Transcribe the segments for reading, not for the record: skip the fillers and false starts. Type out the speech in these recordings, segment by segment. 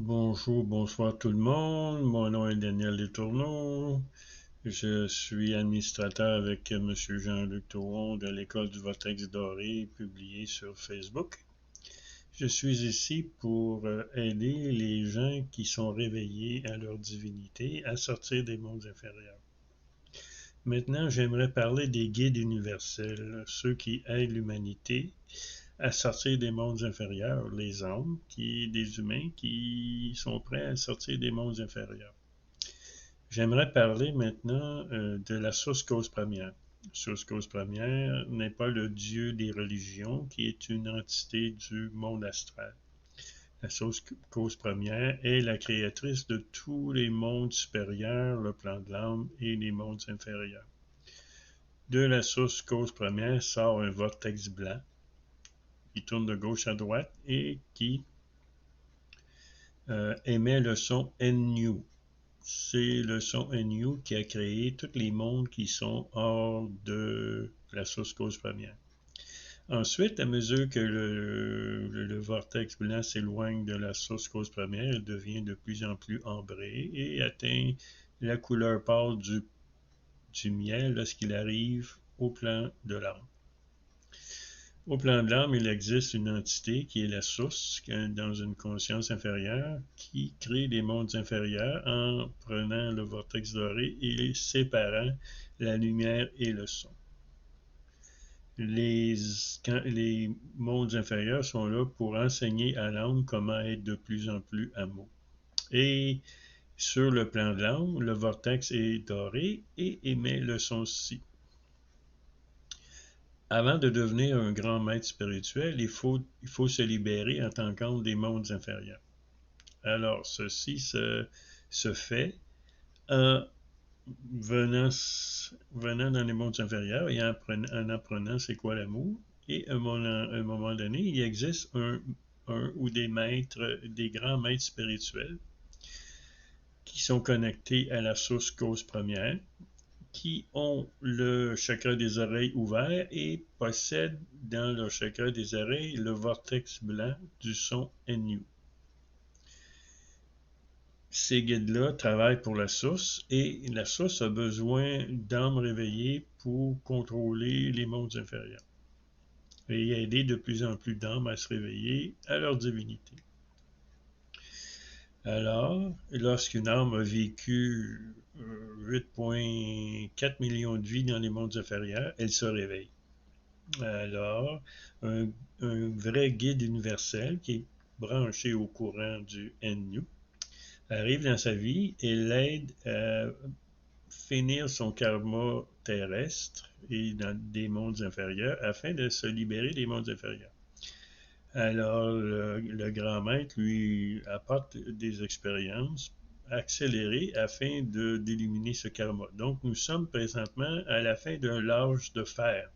Bonjour, bonsoir tout le monde. Mon nom est Daniel Letourneau. Je suis administrateur avec M. Jean-Luc Touron de l'École du Vortex Doré, publié sur Facebook. Je suis ici pour aider les gens qui sont réveillés à leur divinité à sortir des mondes inférieurs. Maintenant, j'aimerais parler des guides universels, ceux qui aident l'humanité à sortir des mondes inférieurs, les hommes, des humains qui sont prêts à sortir des mondes inférieurs. J'aimerais parler maintenant de la source cause première. La source cause première n'est pas le dieu des religions, qui est une entité du monde astral. La source cause première est la créatrice de tous les mondes supérieurs, le plan de l'âme et les mondes inférieurs. De la source cause première sort un vortex blanc qui tourne de gauche à droite et qui émet le son NU. C'est le son NU qui a créé tous les mondes qui sont hors de la source cause première. Ensuite, à mesure que le vortex blanc s'éloigne de la source cause première, il devient de plus en plus ambré et atteint la couleur pâle du miel lorsqu'il arrive au plan de l'âme. Au plan de l'âme, il existe une entité qui est la source dans une conscience inférieure qui crée des mondes inférieurs en prenant le vortex doré et séparant la lumière et le son. Les mondes inférieurs sont là pour enseigner à l'âme comment être de plus en plus amour. Et sur le plan de l'âme, le vortex est doré et émet le son si. Avant de devenir un grand maître spirituel, il faut se libérer en tant qu'homme des mondes inférieurs. Alors, ceci se fait en venant dans les mondes inférieurs et en apprenant c'est quoi l'amour. Et à un moment donné, il existe un ou des maîtres, des grands maîtres spirituels qui sont connectés à la source cause première, qui ont le chakra des oreilles ouvert et possèdent dans leur chakra des oreilles le vortex blanc du son NU. Ces guides-là travaillent pour la source et la source a besoin d'âmes réveillées pour contrôler les mondes inférieurs et aider de plus en plus d'âmes à se réveiller à leur divinité. Alors, lorsqu'une âme a vécu 8,4 millions de vies dans les mondes inférieurs, elle se réveille. Alors, un vrai guide universel qui est branché au courant du NU arrive dans sa vie et l'aide à finir son karma terrestre et dans des mondes inférieurs afin de se libérer des mondes inférieurs. Alors, le grand maître lui apporte des expériences accélérées afin d'éliminer ce karma. Donc, nous sommes présentement à la fin d'un âge de fer.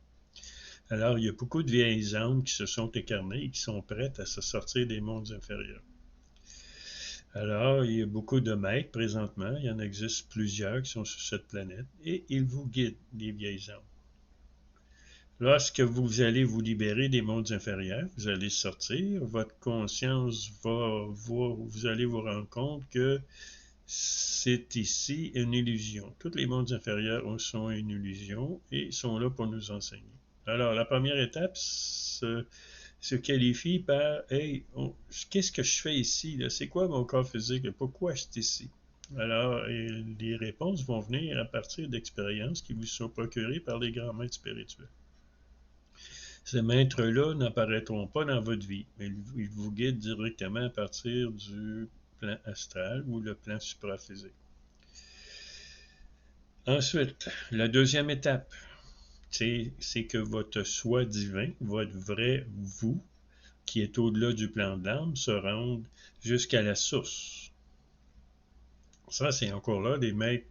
Alors, il y a beaucoup de vieilles âmes qui se sont incarnées et qui sont prêtes à se sortir des mondes inférieurs. Alors, il y a beaucoup de maîtres présentement, il y en existe plusieurs qui sont sur cette planète, et ils vous guident, les vieilles âmes. Lorsque vous allez vous libérer des mondes inférieurs, vous allez sortir, votre conscience vous allez vous rendre compte que c'est ici une illusion. Tous les mondes inférieurs sont une illusion et sont là pour nous enseigner. Alors, la première étape se qualifie par « Hey, qu'est-ce que je fais ici? C'est quoi mon corps physique? Pourquoi je suis ici? » Alors, les réponses vont venir à partir d'expériences qui vous sont procurées par les grands maîtres spirituels. Ces maîtres-là n'apparaîtront pas dans votre vie, mais ils vous guident directement à partir du plan astral ou le plan supraphysique. Ensuite, la deuxième étape, c'est que votre soi divin, votre vrai vous, qui est au-delà du plan de l'âme, se rende jusqu'à la source. Ça, c'est encore là des maîtres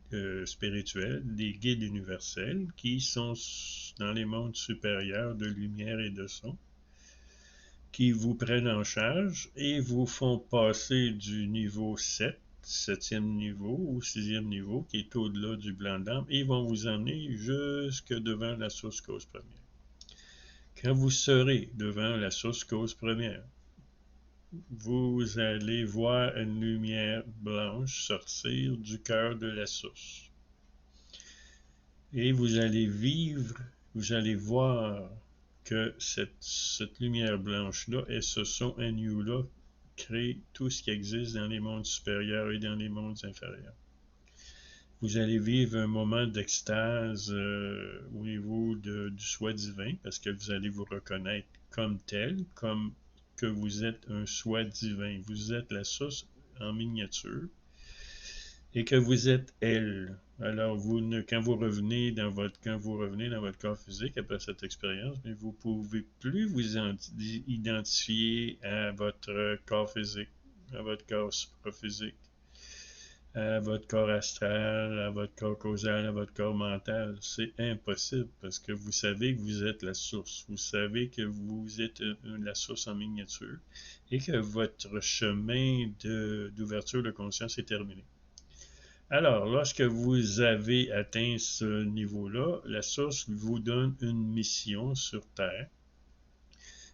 spirituels, des guides universels qui sont dans les mondes supérieurs de lumière et de son, qui vous prennent en charge et vous font passer du niveau 7, 7e niveau ou 6e niveau, qui est au-delà du plan d'âme, et ils vont vous emmener jusque devant la source cause première. Quand vous serez devant la source cause première, vous allez voir une lumière blanche sortir du cœur de la source. Et vous allez vivre, vous allez voir que cette lumière blanche-là et ce son agneau-là crée tout ce qui existe dans les mondes supérieurs et dans les mondes inférieurs. Vous allez vivre un moment d'extase au niveau du soi divin, parce que vous allez vous reconnaître comme tel, comme que vous êtes un soi divin. Vous êtes la source en miniature et que vous êtes elle. Alors, quand vous revenez dans votre corps physique après cette expérience, mais vous ne pouvez plus vous identifier à votre corps physique, à votre corps supraphysique, à votre corps astral, à votre corps causal, à votre corps mental. C'est impossible parce que vous savez que vous êtes la source. Vous savez que vous êtes la source en miniature et que votre chemin d'ouverture de conscience est terminé. Alors, lorsque vous avez atteint ce niveau-là, la source vous donne une mission sur Terre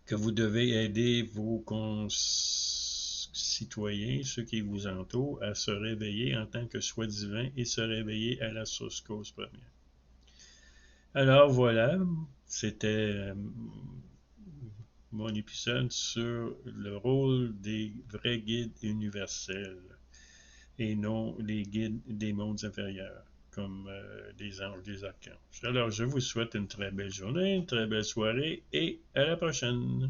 que vous devez aider vos concitoyens, ceux qui vous entourent, à se réveiller en tant que soi divin et se réveiller à la source cause première. Alors voilà, c'était mon épisode sur le rôle des vrais guides universels et non les guides des mondes inférieurs, comme des anges, des archanges. Alors, je vous souhaite une très belle journée, une très belle soirée et à la prochaine!